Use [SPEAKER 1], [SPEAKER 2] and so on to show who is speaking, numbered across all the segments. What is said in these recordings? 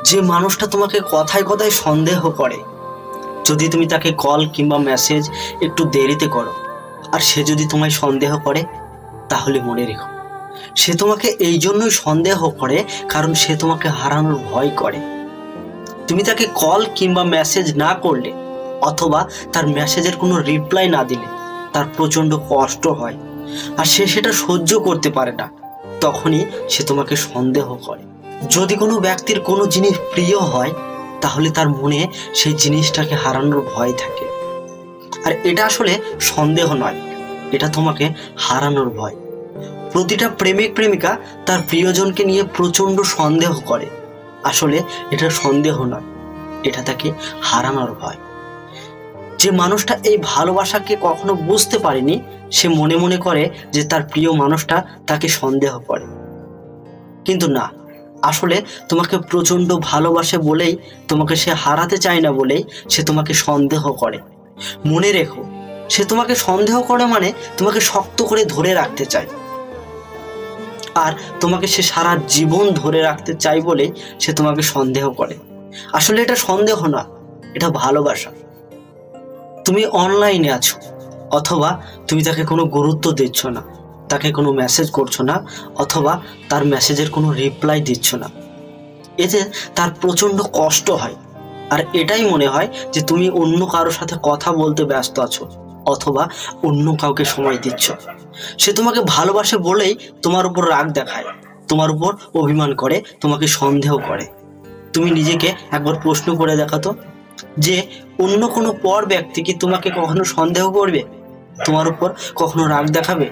[SPEAKER 1] যে মানুষটা তোমাকে কথায় কথায় সন্দেহ করে, যদি তুমি তাকে কল কিংবা মেসেজ একটু দেরিতে করো আর সে যদি তোমায় সন্দেহ করে, তাহলে মনে রেখো সে তোমাকে এই জন্যই সন্দেহ করে কারণ সে তোমাকে হারানোর ভয় করে। তুমি তাকে কল কিংবা মেসেজ না করলে অথবা তার মেসেজের কোনো রিপ্লাই না দিলে তার প্রচণ্ড কষ্ট হয় আর সে সেটা সহ্য করতে পারে না, তখনই সে তোমাকে সন্দেহ করে। যদি কোনো ব্যক্তির কোনো জিনিস প্রিয় হয় তাহলে তার মনে সেই জিনিসটাকে হারানোর ভয় থাকে, আর এটা আসলে সন্দেহ নয়, এটা তোমাকে হারানোর ভয়। প্রতিটা প্রেমিক প্রেমিকা তার প্রিয়জনকে নিয়ে প্রচণ্ড সন্দেহ করে, আসলে এটা সন্দেহ নয়, এটা তাকে হারানোর ভয়। যে মানুষটা এই ভালোবাসাকে কখনো বুঝতে পারেনি সে মনে মনে করে যে তার প্রিয় মানুষটা তাকে সন্দেহ করে, কিন্তু না, আসলে তোমাকে প্রচণ্ড ভালোবাসে বলেই, তোমাকে সে হারাতে চায় না বলেই সে তোমাকে সন্দেহ করে। মনে রেখো, সে তোমাকে সন্দেহ করে মানে তোমাকে শক্ত করে ধরে রাখতে চায়, আর তোমাকে সে সারা জীবন ধরে রাখতে চায় বলেই সে তোমাকে সন্দেহ করে। আসলে এটা সন্দেহ না, এটা ভালোবাসা। তুমি অনলাইনে আছো অথবা তুমি তাকে কোনো গুরুত্ব দিচ্ছ না, তাকে কোনো মেসেজ করছো না অথবা তার মেসেজের কোনো রিপ্লাই দিচ্ছ না, এতে তার প্রচণ্ড কষ্ট হয় আর এটাই মনে হয় যে তুমি অন্য কারোর সাথে কথা বলতে ব্যস্ত আছো অথবা অন্য কাউকে সময় দিচ্ছ। সে তোমাকে ভালোবাসে বলেই তোমার উপর রাগ দেখায়, তোমার উপর অভিমান করে, তোমাকে সন্দেহ করে। তুমি নিজেকে একবার প্রশ্ন করে দেখাতো যে অন্য কোনো পর ব্যক্তি কি তোমাকে কখনো সন্দেহ করবে, তোমার উপর কখনো রাগ দেখাবে?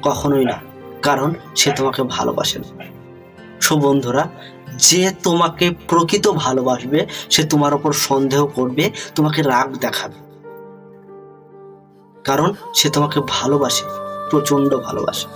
[SPEAKER 1] কখনোই না, কারণ সে তোমাকে ভালোবাসে না। সো বন্ধুরা, যে তোমাকে প্রকৃত ভালোবাসবে সে তোমার উপর সন্দেহ করবে, তোমাকে রাগ দেখাবে, কারণ সে তোমাকে ভালোবাসে, প্রচণ্ড ভালোবাসে।